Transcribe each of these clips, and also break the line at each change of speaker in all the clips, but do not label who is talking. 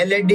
LED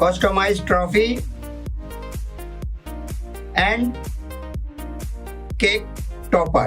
customized trophy and cake topper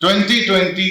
2020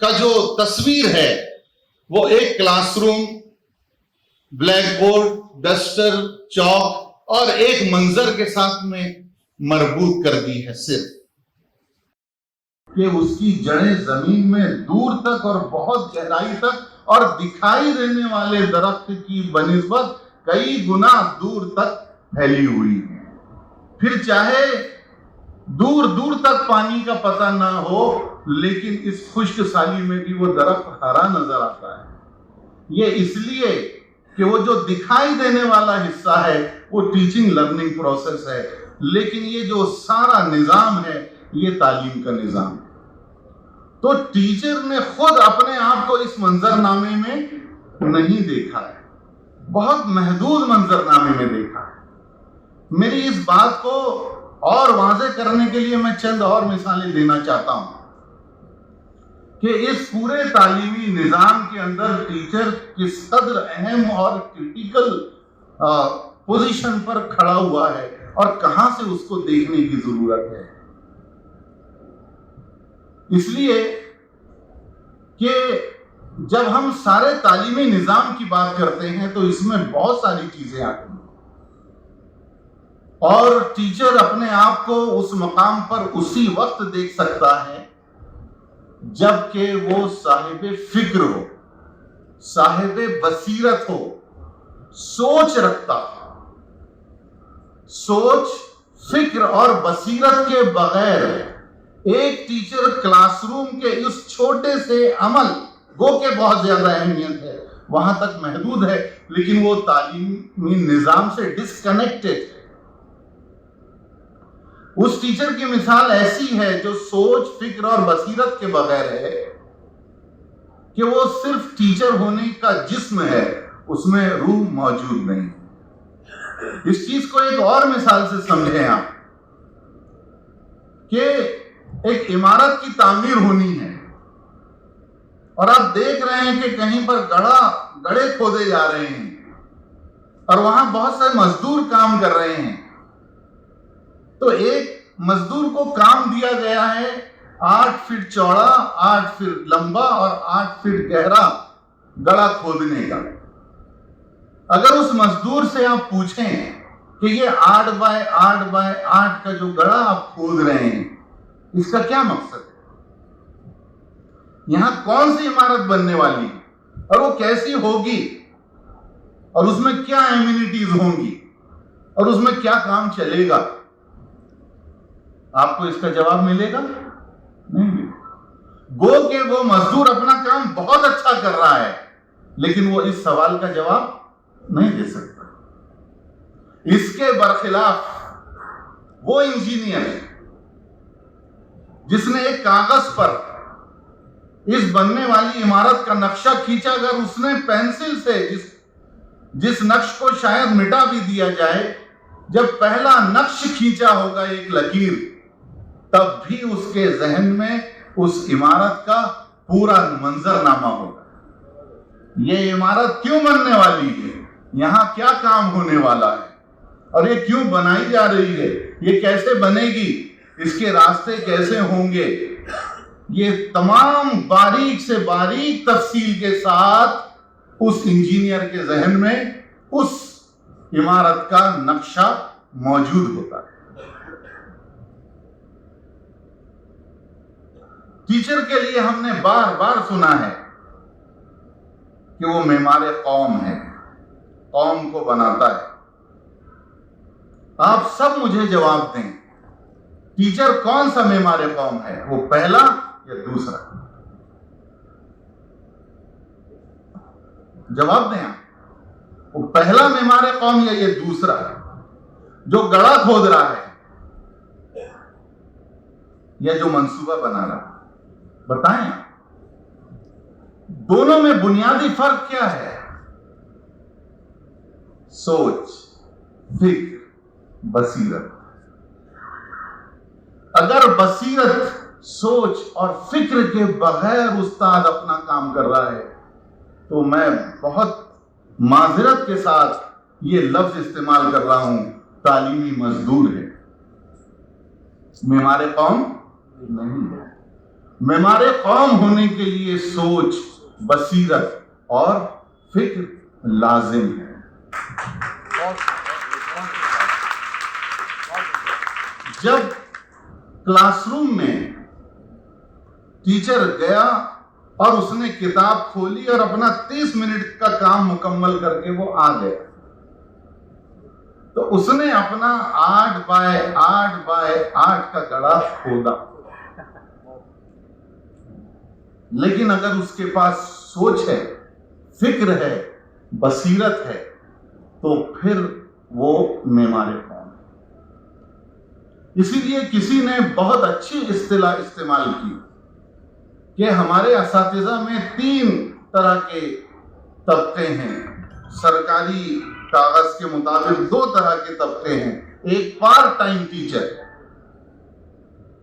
کا جو تصویر ہے وہ ایک classroom, blackboard, duster, chalk اور ایک منظر کے ساتھ میں مربوط کر دی ہے، صرف کہ اس کی جڑیں زمین میں دور تک اور بہت گہرائی تک اور دکھائی دینے والے درخت کی بنسبت کئی گنا دور تک پھیلی ہوئی ہیں۔ پھر چاہے دور دور تک پانی کا پتہ نہ ہو، لیکن اس خشک سالی میں بھی وہ درخت ہرا نظر آتا ہے۔ یہ اس لیے کہ وہ جو دکھائی دینے والا حصہ ہے وہ ٹیچنگ لرننگ پروسیس ہے، لیکن یہ جو سارا نظام ہے یہ تعلیم کا نظام ہے۔ تو ٹیچر نے خود اپنے آپ کو اس منظر نامے میں نہیں دیکھا ہے، بہت محدود منظر نامے میں دیکھا ہے۔ میری اس بات کو اور واضح کرنے کے لیے میں چند اور مثالیں دینا چاہتا ہوں کہ اس پورے تعلیمی نظام کے اندر ٹیچر کس قدر اہم اور کرٹیکل پوزیشن پر کھڑا ہوا ہے اور کہاں سے اس کو دیکھنے کی ضرورت ہے۔ اس لیے کہ جب ہم سارے تعلیمی نظام کی بات کرتے ہیں تو اس میں بہت ساری چیزیں آتی ہیں، اور ٹیچر اپنے آپ کو اس مقام پر اسی وقت دیکھ سکتا ہے جب کہ وہ صاحب فکر ہو، صاحب بصیرت ہو، سوچ رکھتا ہو۔ سوچ، فکر اور بصیرت کے بغیر ایک ٹیچر کلاس روم کے اس چھوٹے سے عمل، گو کہ بہت زیادہ اہمیت ہے، وہاں تک محدود ہے، لیکن وہ تعلیمی نظام سے ڈسکنیکٹڈ ہے۔ اس ٹیچر کی مثال ایسی ہے جو سوچ، فکر اور بصیرت کے بغیر ہے کہ وہ صرف ٹیچر ہونے کا جسم ہے، اس میں روح موجود نہیں۔ اس چیز کو ایک اور مثال سے سمجھیں آپ کہ ایک عمارت کی تعمیر ہونی ہے اور آپ دیکھ رہے ہیں کہ کہیں پر گڑھے کھودے جا رہے ہیں اور وہاں بہت سے مزدور کام کر رہے ہیں۔ تو ایک مزدور کو کام دیا گیا ہے 8 فٹ چوڑا، 8 فٹ لمبا اور 8 فٹ گہرا گڑھا کھودنے کا۔ اگر اس مزدور سے آپ پوچھیں کہ یہ 8 بائی 8 بائی 8 کا جو گڑھا آپ کھود رہے ہیں، اس کا کیا مقصد ہے؟ یہاں کون سی عمارت بننے والی ہے اور وہ کیسی ہوگی اور اس میں کیا ایمینٹیز ہوں گی اور اس میں کیا کام چلے گا؟ آپ کو اس کا جواب ملے گا؟ نہیں ملے گا۔ گو کہ وہ مزدور اپنا کام بہت اچھا کر رہا ہے، لیکن وہ اس سوال کا جواب نہیں دے سکتا۔ اس کے برخلاف وہ انجینئر جس نے ایک کاغذ پر اس بننے والی عمارت کا نقشہ کھینچا، اگر اس نے پینسل سے جس نقش کو شاید مٹا بھی دیا جائے، جب پہلا نقش کھینچا ہوگا ایک لکیر، تب بھی اس کے ذہن میں اس عمارت کا پورا منظر نامہ ہوگا۔ یہ عمارت کیوں بننے والی ہے، یہاں کیا کام ہونے والا ہے اور یہ کیوں بنائی جا رہی ہے، یہ کیسے بنے گی، اس کے راستے کیسے ہوں گے، یہ تمام باریک سے باریک تفصیل کے ساتھ اس انجینئر کے ذہن میں اس عمارت کا نقشہ موجود ہوتا ہے۔ ٹیچر کے لیے ہم نے بار بار سنا ہے کہ وہ معمار قوم ہے، قوم کو بناتا ہے۔ آپ سب مجھے جواب دیں، ٹیچر کون سا معمار قوم ہے؟ وہ پہلا یا دوسرا؟ جواب دیں آپ، وہ پہلا معمار قوم یا یہ دوسرا جو گڑھا کھود رہا ہے یا جو منصوبہ بنا رہا ہے؟ بتائیں آپ، دونوں میں بنیادی فرق کیا ہے؟ سوچ، فکر، بصیرت۔ اگر بصیرت، سوچ اور فکر کے بغیر استاد اپنا کام کر رہا ہے تو میں بہت معذرت کے ساتھ یہ لفظ استعمال کر رہا ہوں، تعلیمی مزدور ہے، معمار قوم نہیں ہے۔ معمار قوم ہونے کے لیے سوچ، بصیرت اور فکر لازم ہے۔ جب کلاس روم میں ٹیچر گیا اور اس نے کتاب کھولی اور اپنا 30 منٹ کا کام مکمل کر کے وہ آ گیا، تو اس نے اپنا 8x8x8 کا گڑھا کھودا، لیکن اگر اس کے پاس سوچ ہے، فکر ہے، بصیرت ہے، تو پھر وہ معمار قوم ہے۔ اسی لیے کسی نے بہت اچھی اصطلاح استعمال کی کہ ہمارے اساتذہ میں 3 طرح کے طبقے ہیں۔ سرکاری کاغذ کے مطابق 2 طرح کے طبقے ہیں، ایک پارٹ ٹائم ٹیچر،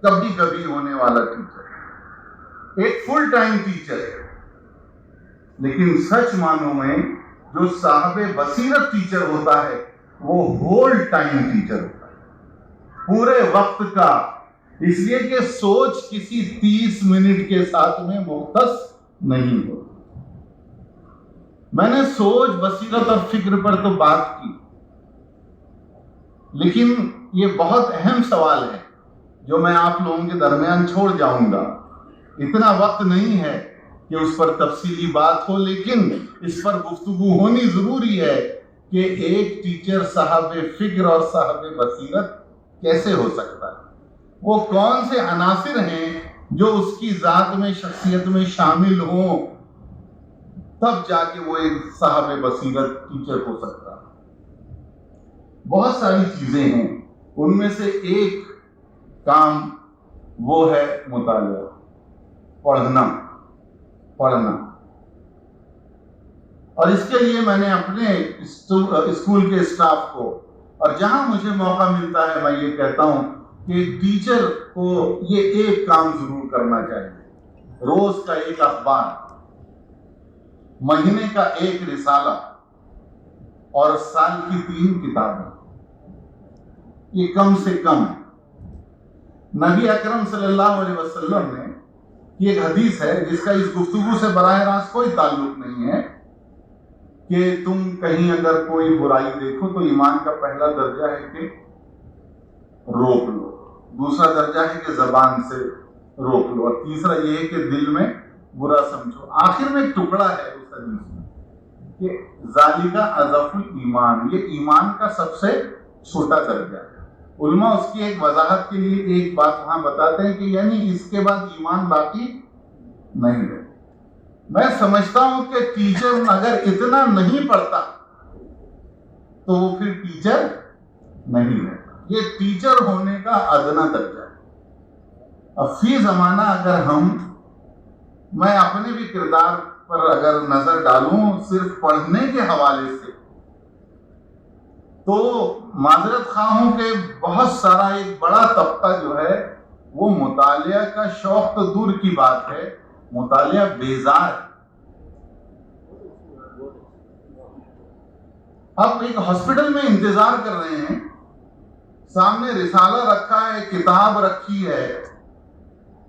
کبھی کبھی ہونے والا ٹیچر، ایک فل ٹائم ٹیچر۔ لیکن سچ معنوں میں جو صاحب بصیرت ٹیچر ہوتا ہے وہ ہول ٹائم ٹیچر ہوتا ہے، پورے وقت کا، اس لیے کہ سوچ کسی 30 منٹ کے ساتھ میں مختص نہیں ہوتی۔ میں نے سوچ، بصیرت اور فکر پر تو بات کی، لیکن یہ بہت اہم سوال ہے جو میں آپ لوگوں کے درمیان چھوڑ جاؤں گا۔ اتنا وقت نہیں ہے کہ اس پر تفصیلی بات ہو، لیکن اس پر گفتگو ہونی ضروری ہے کہ ایک ٹیچر صاحب فکر اور صاحب بصیرت کیسے ہو سکتا ہے، وہ کون سے عناصر ہیں جو اس کی ذات میں، شخصیت میں شامل ہوں، تب جا کے وہ ایک صاحب بصیرت ٹیچر ہو سکتا ہے۔ بہت ساری چیزیں ہیں، ان میں سے ایک کام وہ ہے مطالعہ، پڑھنا۔ اور اس کے لیے میں نے اپنے اسکول کے اسٹاف کو، اور جہاں مجھے موقع ملتا ہے میں یہ کہتا ہوں کہ ٹیچر کو یہ ایک کام ضرور کرنا چاہیے، روز کا ایک اخبار، مہینے کا ایک رسالہ اور سال کی 3 کتابیں، یہ کم سے کم۔ نبی اکرم صلی اللہ علیہ وسلم نے، یہ ایک حدیث ہے جس کا اس گفتگو سے براہ راست کوئی تعلق نہیں ہے، کہ تم کہیں اگر کوئی برائی دیکھو تو ایمان کا پہلا درجہ ہے کہ روک لو، دوسرا درجہ ہے کہ زبان سے روک لو، اور تیسرا یہ ہے کہ دل میں برا سمجھو۔ آخر میں ایک ٹکڑا ہے اس حدیث میں کہ ذالک اضعف الایمان، یہ ایمان کا سب سے چھوٹا درجہ ہے۔ علماء اس کی ایک وضاحت کے لیے ایک بات وہاں بتاتے ہیں کہ یعنی اس کے بعد ایمان باقی نہیں ہے۔ میں سمجھتا ہوں کہ ٹیچر اگر اتنا نہیں پڑھتا تو وہ پھر ٹیچر نہیں ہے، یہ ٹیچر ہونے کا ادنا درجہ ہے۔ اب فی زمانہ اگر میں اپنے بھی کردار پر اگر نظر ڈالوں صرف پڑھنے کے حوالے سے، تو معذرت خواہ ہوں کہ بہت سارا ایک بڑا طبقہ جو ہے وہ مطالعہ کا شوق تو دور کی بات ہے، مطالعہ بیزار ہے۔ اب ایک ہاسپٹل میں انتظار کر رہے ہیں، سامنے رسالہ رکھا ہے، کتاب رکھی ہے،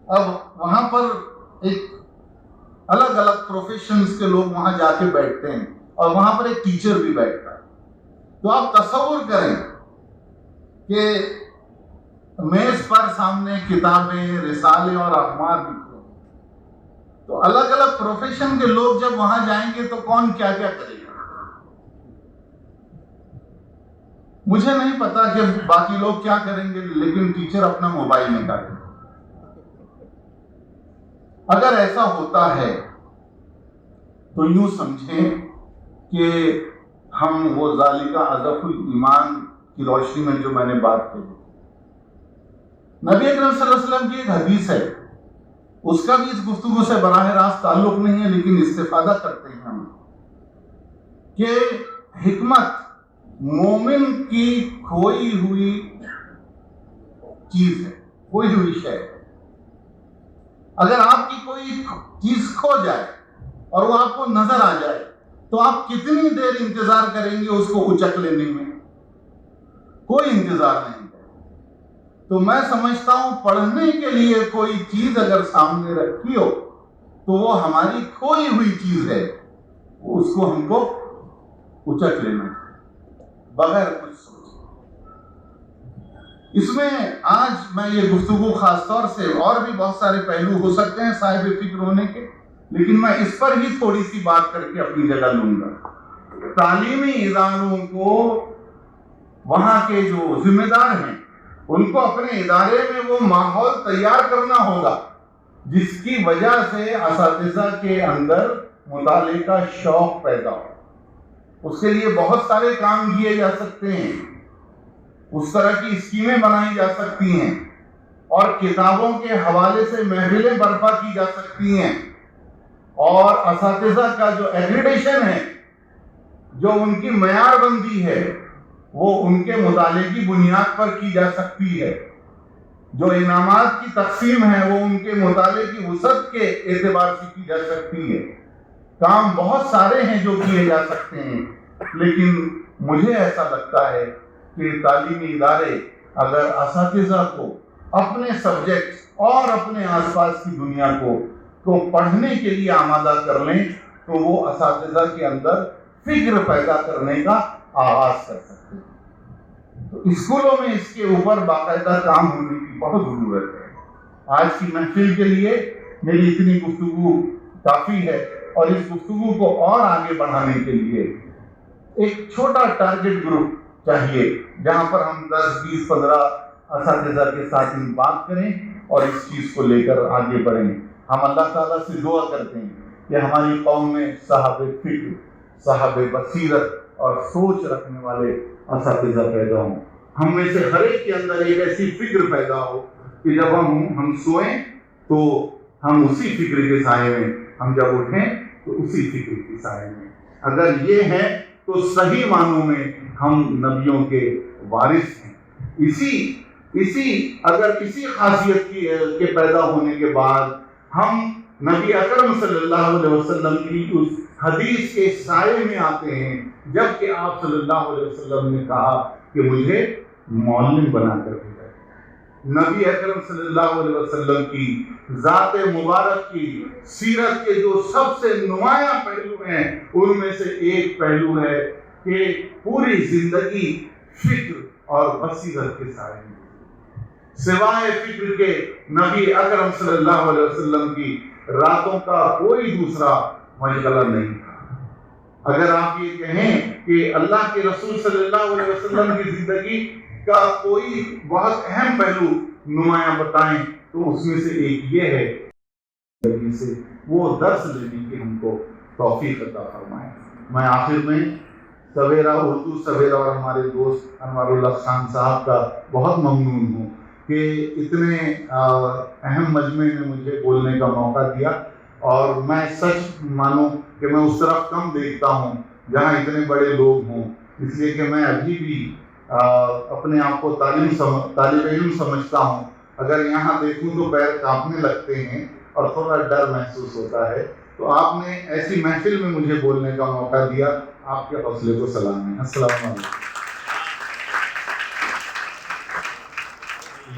اب وہاں پر ایک الگ الگ پروفیشنز کے لوگ وہاں جا کے بیٹھتے ہیں، اور وہاں پر ایک ٹیچر بھی بیٹھتا ہے۔ تو آپ تصور کریں کہ میز پر سامنے کتابیں، رسالے اور اخبار لکھے، تو الگ الگ پروفیشن کے لوگ جب وہاں جائیں گے تو کون کیا کیا کرے گا۔ مجھے نہیں پتا کہ باقی لوگ کیا کریں گے، لیکن ٹیچر اپنا موبائل نکالے گا۔ اگر ایسا ہوتا ہے تو یوں سمجھیں کہ ہم وہ ذالک اضعف الایمان کی روشنی میں جو میں نے بات کی، نبی اکرم صلی اللہ علیہ وسلم کی ایک حدیث ہے، اس کا بھی اس گفتگو سے براہ راست تعلق نہیں ہے، لیکن استفادہ کرتے ہیں ہم، کہ حکمت مومن کی کھوئی ہوئی چیز ہے، کھوئی ہوئی شے ہے۔ اگر آپ کی کوئی چیز کھو جائے اور وہ آپ کو نظر آ جائے تو آپ کتنی دیر انتظار کریں گے اس کو اچک لینے میں؟ کوئی انتظار نہیں ہے۔ تو میں سمجھتا ہوں پڑھنے کے لیے کوئی چیز اگر سامنے رکھی ہو تو وہ ہماری کھوئی ہوئی چیز ہے، اس کو ہم کو اچک لینا بغیر کچھ سوچے۔ اس میں آج میں یہ گفتگو خاص طور سے، اور بھی بہت سارے پہلو ہو سکتے ہیں صاحب فکر ہونے کے، لیکن میں اس پر ہی تھوڑی سی بات کر کے اپنی جگہ لوں گا۔ تعلیمی اداروں کو، وہاں کے جو ذمہ دار ہیں، ان کو اپنے ادارے میں وہ ماحول تیار کرنا ہوگا جس کی وجہ سے اساتذہ کے اندر مطالعے کا شوق پیدا ہو۔ اس کے لیے بہت سارے کام کیے جا سکتے ہیں، اس طرح کی اسکیمیں بنائی جا سکتی ہیں، اور کتابوں کے حوالے سے محفلیں برپا کی جا سکتی ہیں، اور اساتذہ کا جو ایکریڈیشن ہے، جو ان کی معیار بندی ہے، وہ ان کے مطالعے کی بنیاد پر کی جا سکتی ہے۔ جو انعامات کی تقسیم ہے وہ ان کے مطالعے کی وسعت کے اعتبار سے کی جا سکتی ہے۔ کام بہت سارے ہیں جو کیے جا سکتے ہیں، لیکن مجھے ایسا لگتا ہے کہ تعلیمی ادارے اگر اساتذہ کو اپنے سبجیکٹ اور اپنے آس پاس کی دنیا کو پڑھنے کے لیے آمادہ کر لیں تو وہ اساتذہ کے اندر فکر پیدا کرنے کا آغاز کر سکتے ہیں۔ تو اسکولوں میں اس کے اوپر باقاعدہ کام ہونے کی بہت ضرورت ہے۔ آج کی محفل کے لیے میری اتنی گفتگو کافی ہے، اور اس گفتگو کو اور آگے بڑھانے کے لیے ایک چھوٹا ٹارگٹ گروپ چاہیے جہاں پر ہم 10، 20، 15 اساتذہ کے ساتھ بات کریں اور اس چیز کو لے کر آگے بڑھیں۔ ہم اللہ تعالیٰ سے دعا کرتے ہیں کہ ہماری قوم میں صاحب فکر، صاحب بصیرت اور سوچ رکھنے والے اساتذہ پیدا ہوں۔ ہم میں سے ہر ایک کے اندر ایک ایسی فکر پیدا ہو کہ جب ہم سوئیں تو ہم اسی فکر کے سائے میں، ہم جب اٹھیں تو اسی فکر کے سائے میں۔ اگر یہ ہے تو صحیح معنوں میں ہم نبیوں کے وارث ہیں۔ اگر اسی خاصیت کے پیدا ہونے کے بعد ہم نبی اکرم صلی اللہ علیہ وسلم کی اس حدیث کے سائے میں آتے ہیں، جبکہ آپ صلی اللہ علیہ وسلم نے کہا کہ مجھے معلم بنا کر بھیجا گیا۔ نبی اکرم صلی اللہ علیہ وسلم کی ذات مبارک کی سیرت کے جو سب سے نمایاں پہلو ہیں، ان میں سے ایک پہلو ہے کہ پوری زندگی فکر اور بصیرت کے سائے میں، سوائے فکر کے نبی اکرم صلی اللہ علیہ وسلم کی راتوں کا کوئی دوسرا مشغلہ نہیں تھا۔ اگر آپ یہ کہیں کہ اللہ کے رسول صلی اللہ علیہ وسلم کی زندگی کا کوئی بہت اہم پہلو نمایاں بتائیں تو اس میں سے ایک یہ ہے کہ سے وہ درس لینے کی ہم کو توفیق عطا فرمائے۔ میں آخر میں سویرا اردو سویرا اور ہمارے دوست انوار اللہ خان صاحب کا بہت ممنون ہوں کہ اتنے اہم مجمع میں مجھے بولنے کا موقع دیا، اور میں سچ مانوں کہ میں اس طرف کم دیکھتا ہوں جہاں اتنے بڑے لوگ ہوں، اس لیے کہ میں ابھی بھی اپنے آپ کو طالب علم سمجھتا ہوں۔ اگر یہاں دیکھوں تو پیر کانپنے لگتے ہیں اور تھوڑا ڈر محسوس ہوتا ہے۔ تو آپ نے ایسی محفل میں مجھے بولنے کا موقع دیا، آپ کے حوصلے کو سلام ہے۔ السلام علیکم۔